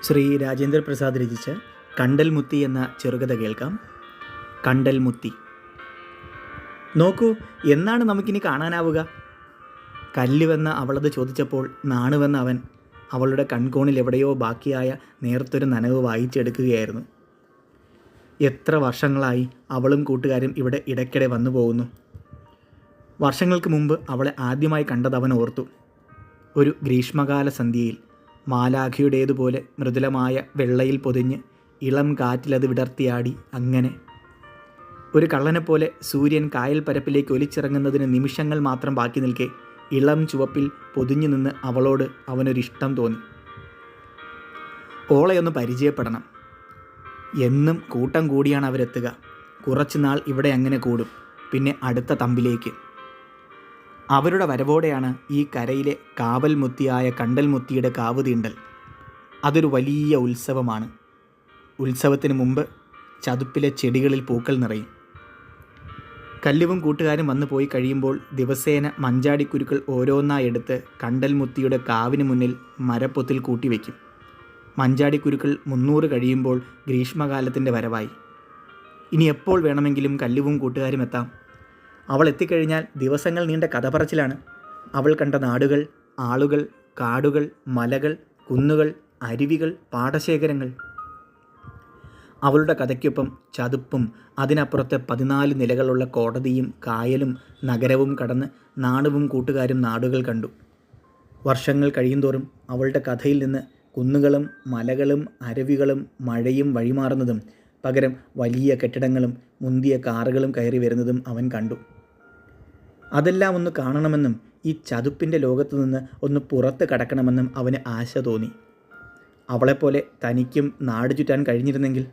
ശ്രീ രാജേന്ദ്ര പ്രസാദ് രചിച്ച കണ്ടൽ മുത്തി എന്ന ചെറുകഥ കേൾക്കാം. കണ്ടൽ മുത്തി. നോക്കൂ, എന്നാണ് നമുക്കിനി കാണാനാവുക? കല്ലുവെന്ന അവളത് ചോദിച്ചപ്പോൾ നാണുവെന്ന അവൻ അവളുടെ കൺകോണിൽ എവിടെയോ ബാക്കിയായ നേർത്തൊരു നനവ് വായിച്ചെടുക്കുകയായിരുന്നു. എത്ര വർഷങ്ങളായി അവളും കൂട്ടുകാരും ഇവിടെ ഇടയ്ക്കിടെ വന്നു പോകുന്നു. വർഷങ്ങൾക്ക് മുമ്പ് അവളെ ആദ്യമായി കണ്ടതവൻ ഓർത്തു. ഒരു ഗ്രീഷ്മകാല സന്ധ്യയിൽ മാലാഖയുടേതുപോലെ മൃദുലമായ വെള്ളയിൽ പൊതിഞ്ഞ് ഇളം കാറ്റിലത് വിടർത്തിയാടി. അങ്ങനെ ഒരു കള്ളനെപ്പോലെ സൂര്യൻ കായൽ പരപ്പിലേക്ക് ഒലിച്ചിറങ്ങുന്നതിന് നിമിഷങ്ങൾ മാത്രം ബാക്കി നിൽക്കെ ഇളം ചുവപ്പിൽ പൊതിഞ്ഞു നിന്ന് അവളോട് അവനൊരിഷ്ടം തോന്നി. ഓളെയൊന്ന് പരിചയപ്പെടണം. എന്നും കൂട്ടം കൂടിയാണ് അവരെത്തുക. കുറച്ചുനാൾ ഇവിടെ അങ്ങനെ കൂടും, പിന്നെ അടുത്ത തമ്പിലേക്ക്. അവരുടെ വരവോടെയാണ് ഈ കരയിലെ കാവൽ മുത്തിയായ കണ്ടൽ മുത്തിയുടെ കാവ് തീണ്ടൽ. അതൊരു വലിയ ഉത്സവമാണ്. ഉത്സവത്തിന് മുമ്പ് ചതുപ്പിലെ ചെടികളിൽ പൂക്കൾ നിറയും. കല്ലുവും കൂട്ടുകാരും വന്നു പോയി കഴിയുമ്പോൾ ദിവസേന മഞ്ചാടിക്കുരുക്കൾ ഓരോന്നായി എടുത്ത് കണ്ടൽ മുത്തിയുടെ കാവിന് മുന്നിൽ മരപ്പൊത്തിൽ കൂട്ടിവെക്കും. മഞ്ചാടിക്കുരുക്കൾ 300 കഴിയുമ്പോൾ ഗ്രീഷ്മകാലത്തിൻ്റെ വരവായി. ഇനി എപ്പോൾ വേണമെങ്കിലും കല്ലുവും കൂട്ടുകാരും എത്താം. അവൾ എത്തിക്കഴിഞ്ഞാൽ ദിവസങ്ങൾ നീണ്ട കഥ പറച്ചിലാണ്. അവൾ കണ്ട നാടുകൾ, ആളുകൾ, കാടുകൾ, മലകൾ, കുന്നുകൾ, അരുവികൾ, പാടശേഖരങ്ങൾ. അവളുടെ കഥയ്ക്കൊപ്പം ചതുപ്പും അതിനപ്പുറത്തെ 14 നിലകളുള്ള കോടതിയും കായലും നഗരവും കടന്ന് നാണുവും കൂട്ടുകാരും നാടുകൾ കണ്ടു. വർഷങ്ങൾ കഴിയുന്തോറും അവളുടെ കഥയിൽ നിന്ന് കുന്നുകളും മലകളും അരുവികളും മഴയും വഴിമാറുന്നതും പകരം വലിയ കെട്ടിടങ്ങളും മുന്തിയ കാറുകളും കയറി വരുന്നതും അവൻ കണ്ടു. അതെല്ലാം ഒന്ന് കാണണമെന്നും ഈ ചതുപ്പിൻ്റെ ലോകത്തു നിന്ന് ഒന്ന് പുറത്ത് കടക്കണമെന്നും അവന് ആശ തോന്നി. അവളെപ്പോലെ തനിക്കും നാട് ചുറ്റാൻ കഴിഞ്ഞിരുന്നെങ്കിൽ.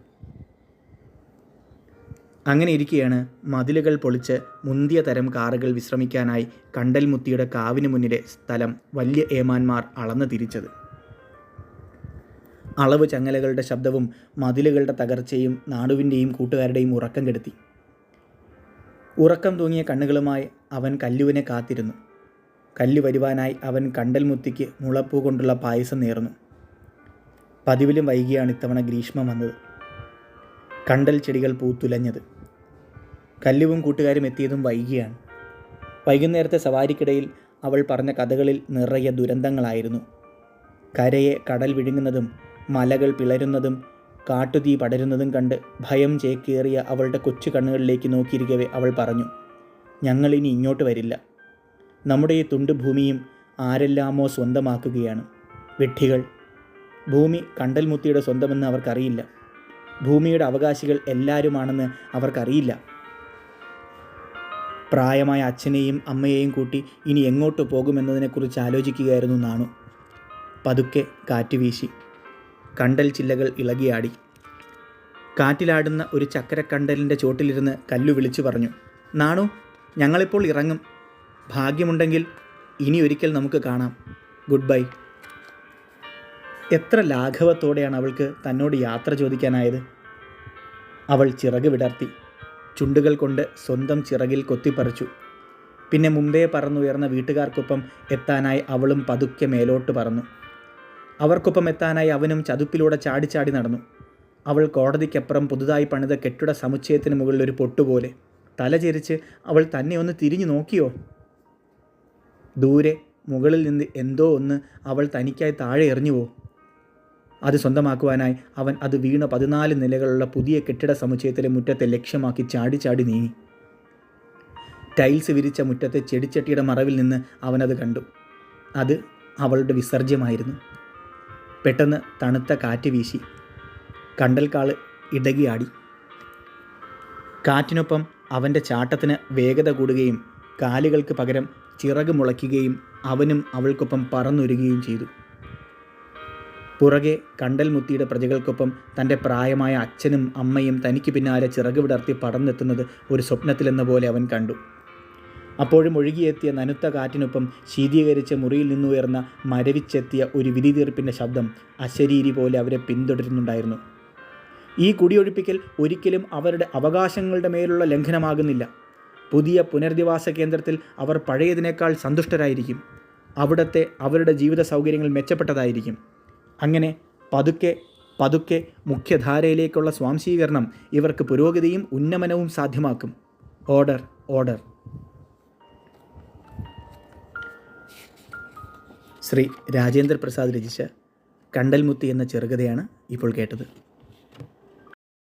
അങ്ങനെ ഇരിക്കെയാണ് മതിലുകൾ പൊളിച്ച് മുന്തിയ തരം കാറുകൾ വിശ്രമിക്കാനായി കണ്ടൽ മുത്തിയുടെ കാവിന് മുന്നിലെ സ്ഥലം വലിയ ഏമാന്മാർ അളന്നു തിരിച്ചത്. അളവ് ചങ്ങലകളുടെ ശബ്ദവും മതിലുകളുടെ തകർച്ചയും നാടുവിൻ്റെയും കൂട്ടുകാരുടെയും ഉറക്കം കെടുത്തി. ഉറക്കം തൂങ്ങിയ കണ്ണുകളുമായി അവൻ കല്ലുവിനെ കാത്തിരുന്നു. കല്ല് വരുവാനായി അവൻ കണ്ടൽ മുത്തിക്ക് മുളപ്പൂ കൊണ്ടുള്ള പായസം നേർന്നു. പതിവിലും വൈകിയാണ് ഇത്തവണ ഗ്രീഷ്മം വന്നത്. കണ്ടൽ ചെടികൾ പൂത്തുലഞ്ഞത്. കല്ലുവും കൂട്ടുകാരും എത്തിയതും വൈകിയാണ്. വൈകുന്നേരത്തെ സവാരിക്കിടയിൽ അവൾ പറഞ്ഞ കഥകളിൽ നിറയെ ദുരന്തങ്ങളായിരുന്നു. കരയെ കടൽ വിഴുങ്ങുന്നതും മലകൾ പിളരുന്നതും കാട്ടുതീ പടരുന്നതും കണ്ട് ഭയം ചേക്കേറിയ അവളുടെ കൊച്ചു കണ്ണുകളിലേക്ക് നോക്കിയിരിക്കവേ അവൾ പറഞ്ഞു, ഞങ്ങളിനി ഇങ്ങോട്ട് വരില്ല. നമ്മുടെ ഈ തുണ്ട് ഭൂമിയും ആരെല്ലാമോ സ്വന്തമാക്കുകയാണ്. വിഡ്ഢികൾ. ഭൂമി കണ്ടൽ മുത്തിയുടെ സ്വന്തമെന്ന് അവർക്കറിയില്ല. ഭൂമിയുടെ അവകാശികൾ എല്ലാവരുമാണെന്ന് അവർക്കറിയില്ല. പ്രായമായ അച്ഛനെയും അമ്മയെയും കൂട്ടി ഇനി എങ്ങോട്ട് പോകുമെന്നതിനെക്കുറിച്ച് ആലോചിക്കുകയായിരുന്നു നാണു. പതുക്കെ കാറ്റ് വീശി. കണ്ടൽ ചില്ലകൾ ഇളകിയാടി. കാറ്റിലാടുന്ന ഒരു ചക്കരക്കണ്ടലിൻ്റെ ചോട്ടിലിരുന്ന് കല്ലു വിളിച്ചു പറഞ്ഞു, നാണു, ഞങ്ങളിപ്പോൾ ഇറങ്ങും. ഭാഗ്യമുണ്ടെങ്കിൽ ഇനി ഒരിക്കൽ നമുക്ക് കാണാം. Good bye. എത്ര ലാഘവത്തോടെയാണ് അവൾക്ക് തന്നോട് യാത്ര ചോദിക്കാനായത്. അവൾ ചിറക് വിടർത്തി. ചുണ്ടുകൾ കൊണ്ട് സ്വന്തം ചിറകിൽ കൊത്തിപ്പറിച്ചു. പിന്നെ മുമ്പേ പറന്നുയർന്ന വീട്ടുകാർക്കൊപ്പം എത്താനായി അവളും പതുക്കെ മേലോട്ട് പറന്നു. അവർക്കൊപ്പം എത്താനായി അവനും ചതുപ്പിലൂടെ ചാടിച്ചാടി നടന്നു. അവൾ കോടതിക്കപ്പുറം പുതുതായി പണിത കെട്ടിട സമുച്ചയത്തിന് മുകളിൽ ഒരു പൊട്ടുപോലെ തലചെരിച്ച് അവൾ തന്നെ ഒന്ന് തിരിഞ്ഞു നോക്കിയോ? ദൂരെ മുകളിൽ നിന്ന് എന്തോ ഒന്ന് അവൾ തനിക്കായി താഴെ എറിഞ്ഞുവോ? അത് സ്വന്തമാക്കുവാനായി അവൻ അത് വീണ 14 നിലകളുള്ള പുതിയ കെട്ടിട സമുച്ചയത്തിലെ മുറ്റത്തെ ലക്ഷ്യമാക്കി ചാടി നീങ്ങി. ടൈൽസ് വിരിച്ച മുറ്റത്തെ ചെടിച്ചട്ടിയുടെ മറവിൽ നിന്ന് അവനത് കണ്ടു. അത് അവളുടെ വിസർജ്യമായിരുന്നു. പെട്ടെന്ന് തണുത്ത കാറ്റ് വീശി. കണ്ടൽക്കാള് ഇടകിയാടി. കാറ്റിനൊപ്പം അവൻ്റെ ചാട്ടത്തിന് വേഗത കൂടുകയും കാലുകൾക്ക് പകരം ചിറക് മുളയ്ക്കുകയും അവനും അവൾക്കൊപ്പം പറന്നുരുകയും ചെയ്തു. പുറകെ കണ്ടൽ മുത്തിയുടെ പ്രജകൾക്കൊപ്പം തൻ്റെ പ്രായമായ അച്ഛനും അമ്മയും തനിക്ക് പിന്നാലെ ചിറക് വിടർത്തി പറന്നെത്തുന്നത് ഒരു സ്വപ്നത്തിലെന്ന പോലെ അവൻ കണ്ടു. അപ്പോഴും ഒഴുകിയെത്തിയ നനുത്ത കാറ്റിനൊപ്പം ശീതീകരിച്ച മുറിയിൽ നിന്നുയർന്ന മരവിച്ചെത്തിയ ഒരു വിധി തീർപ്പിൻ്റെ ശബ്ദം അശരീരി പോലെ അവരെ പിന്തുടരുന്നുണ്ടായിരുന്നു. ഈ കുടിയൊഴിപ്പിക്കൽ ഒരിക്കലും അവരുടെ അവകാശങ്ങളുടെ മേലുള്ള ലംഘനമാകുന്നില്ല. പുതിയ പുനരധിവാസ കേന്ദ്രത്തിൽ അവർ പഴയതിനേക്കാൾ സന്തുഷ്ടരായിരിക്കും. അവിടുത്തെ അവരുടെ ജീവിത സൗകര്യങ്ങൾ മെച്ചപ്പെട്ടതായിരിക്കും. അങ്ങനെ പതുക്കെ പതുക്കെ മുഖ്യധാരയിലേക്കുള്ള സ്വാംശീകരണം ഇവർക്ക് പുരോഗതിയും ഉന്നമനവും സാധ്യമാക്കും. Order, order. ശ്രീ രാജേന്ദ്ര പ്രസാദ് രചിച്ച കണ്ടൽമുത്തി എന്ന ചെറുകഥയാണ് ഇപ്പോൾ കേട്ടത്.